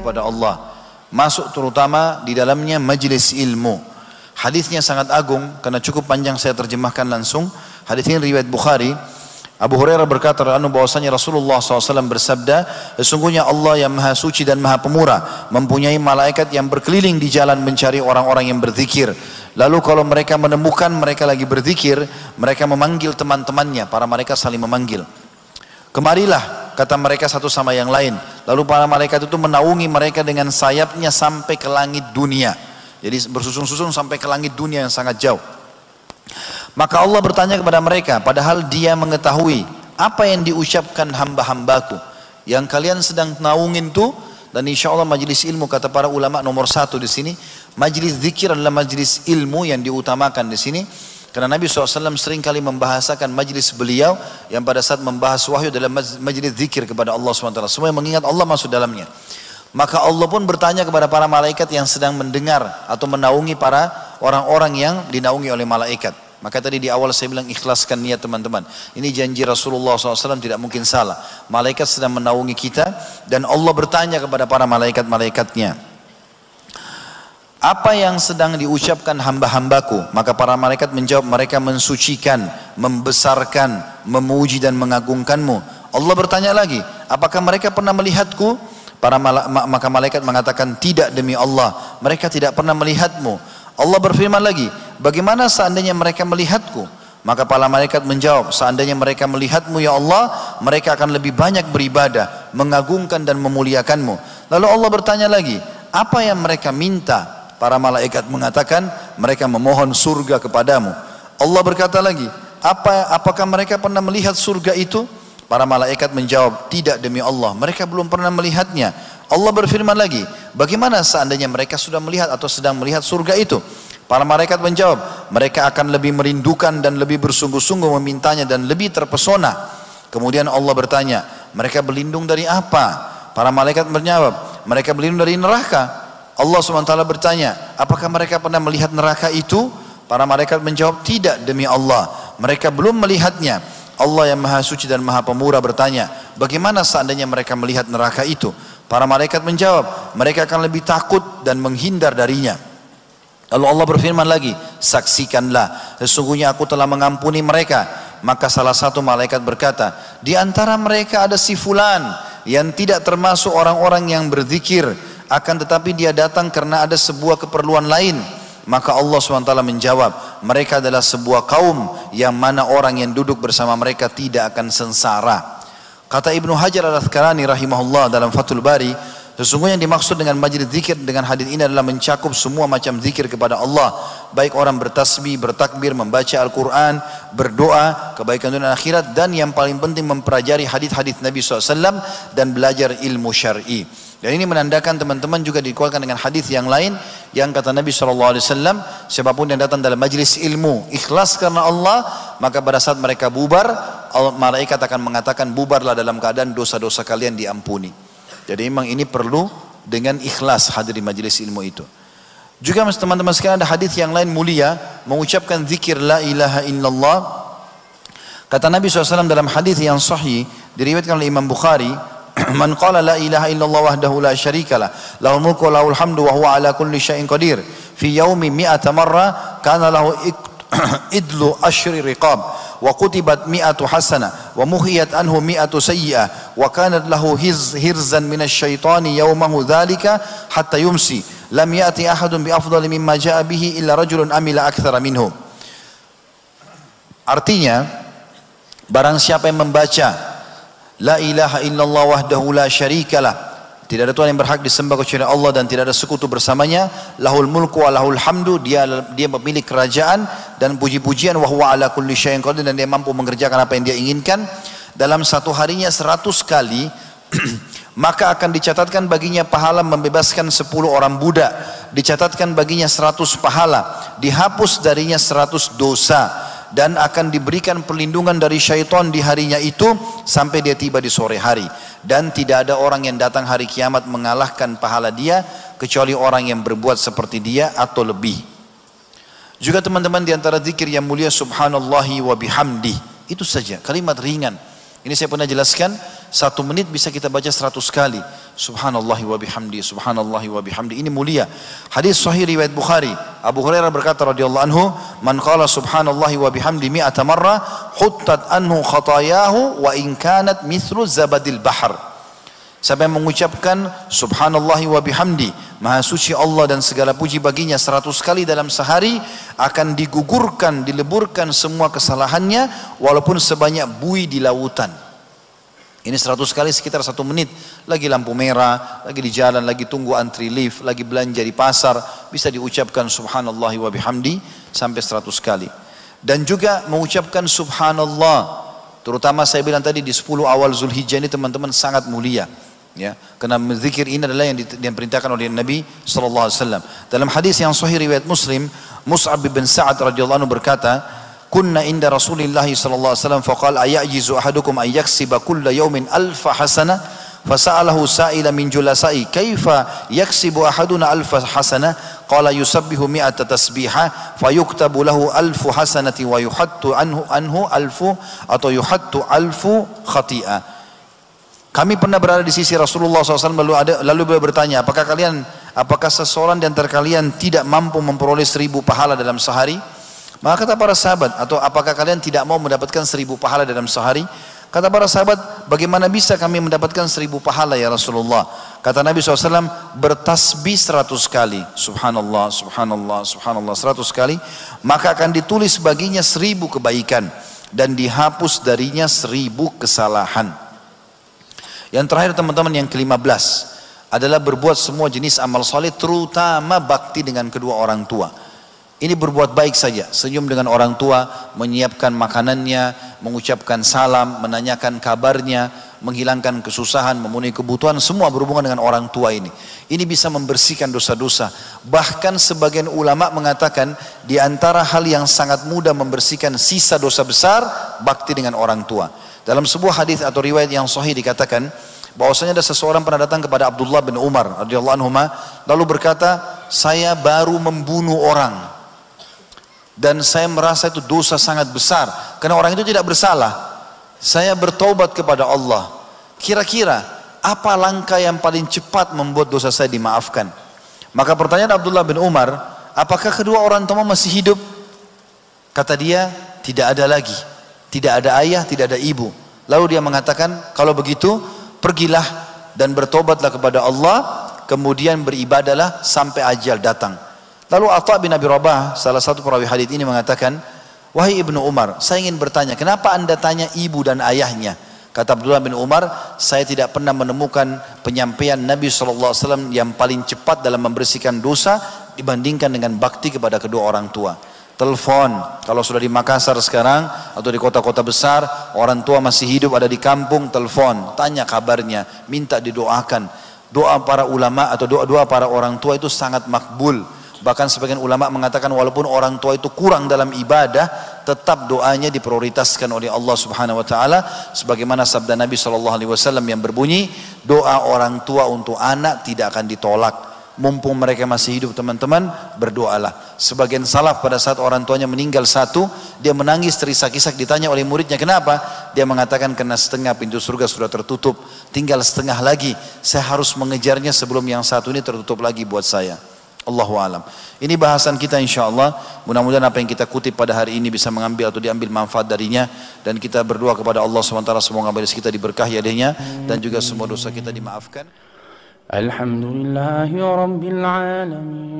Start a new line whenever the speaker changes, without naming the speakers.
kepada Allah. Masuk terutama di dalamnya majlis ilmu. Hadisnya sangat agung karena cukup panjang, saya terjemahkan langsung. Hadis ini riwayat Bukhari. Abu Hurairah berkata bahwasanya Rasulullah SAW bersabda, sesungguhnya Allah yang maha suci dan maha pemurah mempunyai malaikat yang berkeliling di jalan mencari orang-orang yang berzikir. Lalu kalau mereka menemukan mereka lagi berzikir, mereka memanggil teman-temannya. Para malaikat saling memanggil. Kemarilah, kata mereka satu sama yang lain. Lalu para malaikat itu menaungi mereka dengan sayapnya sampai ke langit dunia. Jadi bersusun-susun sampai ke langit dunia yang sangat jauh. Maka Allah bertanya kepada mereka, padahal dia mengetahui apa yang diucapkan hamba-hambaku yang kalian sedang naungin itu. Dan insya Allah majlis ilmu, kata para ulama, nomor satu di sini majlis zikir adalah majlis ilmu yang diutamakan di sini. Karena Nabi SAW sering kali membahasakan majlis beliau yang pada saat membahas wahyu dalam majlis zikir kepada Allah SWT. Semua yang mengingat Allah masuk dalamnya. Maka Allah pun bertanya kepada para malaikat yang sedang mendengar atau menaungi para orang-orang yang dinaungi oleh malaikat. Maka tadi di awal saya bilang ikhlaskan niat teman-teman. Ini janji Rasulullah SAW, tidak mungkin salah. Malaikat sedang menaungi kita dan Allah bertanya kepada para malaikat-malaikatnya, apa yang sedang diucapkan hamba-hambaku? Maka para malaikat menjawab, mereka mensucikan, membesarkan, memuji dan mengagungkanmu. Allah bertanya lagi, apakah mereka pernah melihatku? Maka malaikat mengatakan, tidak demi Allah, mereka tidak pernah melihatmu. Allah berfirman lagi, bagaimana seandainya mereka melihatku? Maka para malaikat menjawab, seandainya mereka melihatmu ya Allah, mereka akan lebih banyak beribadah, mengagungkan dan memuliakanmu. Lalu Allah bertanya lagi, apa yang mereka minta? Para malaikat mengatakan, mereka memohon surga kepadamu. Allah berkata lagi, apakah mereka pernah melihat surga itu? Para malaikat menjawab, tidak demi Allah, mereka belum pernah melihatnya. Allah berfirman lagi, bagaimana seandainya mereka sudah melihat atau sedang melihat surga itu? Para malaikat menjawab, mereka akan lebih merindukan dan lebih bersungguh-sungguh memintanya dan lebih terpesona. Kemudian Allah bertanya, mereka berlindung dari apa? Para malaikat menjawab, mereka berlindung dari neraka. Allah SWT bertanya, apakah mereka pernah melihat neraka itu? Para malaikat menjawab, tidak demi Allah, mereka belum melihatnya. Allah yang maha suci dan maha pemurah bertanya, bagaimana seandainya mereka melihat neraka itu? Para malaikat menjawab, mereka akan lebih takut dan menghindar darinya. Lalu Allah berfirman lagi, saksikanlah, sesungguhnya aku telah mengampuni mereka. Maka salah satu malaikat berkata, di antara mereka ada si fulan yang tidak termasuk orang-orang yang berzikir, akan tetapi dia datang karena ada sebuah keperluan lain. Maka Allah SWT menjawab, mereka adalah sebuah kaum yang mana orang yang duduk bersama mereka tidak akan sengsara. Kata Ibnu Hajar Al-Asqalani rahimahullah dalam Fathul Bari, sesungguhnya yang dimaksud dengan majlis zikir dengan hadis ini adalah mencakup semua macam zikir kepada Allah, baik orang bertasbih, bertakbir, membaca Al-Quran, berdoa, kebaikan dunia dan akhirat, dan yang paling penting mempelajari hadis-hadis Nabi SAW dan belajar ilmu syar'i. Dan ini menandakan teman-teman juga dikuatkan dengan hadis yang lain yang kata Nabi SAW, siapapun yang datang dalam majlis ilmu ikhlas karena Allah, maka pada saat mereka bubar, malaikat akan mengatakan, bubarlah dalam keadaan dosa-dosa kalian diampuni. Jadi memang ini perlu dengan ikhlas hadir di majlis ilmu itu. Juga teman-teman sekalian, ada hadis yang lain mulia mengucapkan zikir la ilaha illallah. Kata Nabi SAW dalam hadis yang sahih diriwayatkan oleh Imam Bukhari, man qala la ilaha illallah wahdahu la syarikalah lahul mulku wa lahul hamdu wa huwa ala kulli syai'in qadir fi yaumi mi'ata marra kana lahu idlu asyri riqab wa kutibat mi'atu hasanah wa muhiyat anhu mi'atu sayyi'ah wa kanat lahu hirzan minasy syaitani yaumahu dzalika hatta yumsi lam ya'ti ahadun bi afdali mimma ja'a bihi illa rajulun amila aktsara minhu. Artinya, barang siapa yang membaca la ilaha illallah wahdahu la syarikalah, tidak ada Tuhan yang berhak disembah kecuali Allah dan tidak ada sekutu bersamanya, lahul mulku wa lahul hamdu, dia pemilik kerajaan dan puji-pujian, wa huwa ala kulli syai'in qadir, dan dia mampu mengerjakan apa yang dia inginkan, dalam satu harinya 100 kali maka akan dicatatkan baginya pahala membebaskan 10 orang budak, dicatatkan baginya 100 pahala, dihapus darinya 100 dosa, dan akan diberikan perlindungan dari syaitan di harinya itu sampai dia tiba di sore hari. Dan tidak ada orang yang datang hari kiamat mengalahkan pahala dia kecuali orang yang berbuat seperti dia atau lebih. Juga teman-teman, di antara zikir yang mulia subhanallahi wa bihamdi, itu saja kalimat ringan. Ini saya pernah jelaskan, 1 menit bisa kita baca 100 kali. Subhanallah wa bihamdi, subhanallah wa bihamdi. Ini mulia. Hadis sahih riwayat Bukhari. Abu Hurairah berkata radhiyallahu anhu, "Man qala subhanallah wa bihamdi mi'ata marrah, huttat anhu khatayahu wa in kanat mithlu zabadil bahr." Siapa yang mengucapkan subhanallah wa bihamdi, maha suci Allah dan segala puji baginya 100 kali dalam sehari, akan digugurkan, dileburkan semua kesalahannya walaupun sebanyak buih di lautan. Ini 100 kali sekitar 1 menit. Lagi lampu merah, lagi di jalan, lagi tunggu antri lift, lagi belanja di pasar, bisa diucapkan subhanallah wa bihamdi sampai 100 kali. Dan juga mengucapkan subhanallah, terutama saya bilang tadi di 10 awal Zulhijjah ini teman-teman sangat mulia. Ya, karena zikir ini adalah yang diperintahkan oleh Nabi sallallahu alaihi wasallam. Dalam hadis yang sahih riwayat Muslim, Mus'ab bin Sa'ad radhiyallahu anhu berkata, "Kunna inda Rasulillah sallallahu alaihi wasallam faqala ayajizu ahadukum ay yaksiba kulla yawmin alfa hasanah?" Fasa'alahu sa'ila min julasai, "Kaifa yaksibu ahaduna alfa hasanah?" Qala yusabbihu mi'ata tasbihah fayuktabu lahu alfu hasanati wa yuhattu anhu alfu atau yuhattu alfu khati'ah. Kami pernah berada di sisi Rasulullah SAW lalu beliau bertanya, apakah seseorang di antara kalian tidak mampu memperoleh 1000 pahala dalam sehari? Maka kata para sahabat, atau apakah kalian tidak mau mendapatkan 1000 pahala dalam sehari? Kata para sahabat, bagaimana bisa kami mendapatkan 1000 pahala ya Rasulullah? Kata Nabi SAW, bertasbih 100 kali, subhanallah, subhanallah, subhanallah 100 kali, maka akan ditulis baginya 1000 kebaikan dan dihapus darinya 1000 kesalahan. Yang terakhir teman-teman, yang ke-15 adalah berbuat semua jenis amal soleh, terutama bakti dengan kedua orang tua. Ini berbuat baik saja, senyum dengan orang tua, menyiapkan makanannya, mengucapkan salam, menanyakan kabarnya, menghilangkan kesusahan, memenuhi kebutuhan, semua berhubungan dengan orang tua ini. Ini bisa membersihkan dosa-dosa. Bahkan sebagian ulama mengatakan di antara hal yang sangat mudah membersihkan sisa dosa besar, bakti dengan orang tua. Dalam sebuah hadis atau riwayat yang sahih dikatakan bahwasanya ada seseorang pernah datang kepada Abdullah bin Umar radhiyallahu anhu lalu berkata, "Saya baru membunuh orang dan saya merasa itu dosa sangat besar karena orang itu tidak bersalah. Saya bertaubat kepada Allah. Kira-kira apa langkah yang paling cepat membuat dosa saya dimaafkan?" Maka pertanyaan Abdullah bin Umar, "Apakah kedua orang tua masih hidup?" Kata dia, "Tidak ada lagi. Tidak ada ayah, tidak ada ibu." Lalu dia mengatakan, "Kalau begitu pergilah dan bertobatlah kepada Allah, kemudian beribadalah sampai ajal datang." Lalu Atha bin Abi Rabah, salah satu perawi hadis ini mengatakan, "Wahai Ibnu Umar, saya ingin bertanya, kenapa anda tanya ibu dan ayahnya?" Kata Abdullah bin Umar, "Saya tidak pernah menemukan penyampaian Nabi SAW yang paling cepat dalam membersihkan dosa dibandingkan dengan bakti kepada kedua orang tua." Telepon, kalau sudah di Makassar sekarang atau di kota-kota besar, orang tua masih hidup ada di kampung, telepon, tanya kabarnya, minta didoakan. Doa para ulama atau doa-doa para orang tua itu sangat makbul. Bahkan sebagian ulama mengatakan walaupun orang tua itu kurang dalam ibadah, tetap doanya diprioritaskan oleh Allah Subhanahu wa taala, sebagaimana sabda Nabi SAW yang berbunyi, "Doa orang tua untuk anak tidak akan ditolak." Mumpung mereka masih hidup teman-teman, berdoalah. Sebagian salaf pada saat orang tuanya meninggal satu, dia menangis terisak-isak, ditanya oleh muridnya, "Kenapa?" Dia mengatakan, "Karena setengah pintu surga sudah tertutup, tinggal setengah lagi, saya harus mengejarnya sebelum yang satu ini tertutup lagi buat saya." Allahu alam. Ini bahasan kita insyaallah. Mudah-mudahan apa yang kita kutip pada hari ini bisa mengambil atau diambil manfaat darinya, dan kita berdoa kepada Allah SWT semoga majelis kita diberkahi adanya dan juga semua dosa kita dimaafkan.
Alhamdulillahi Rabbil Alamin.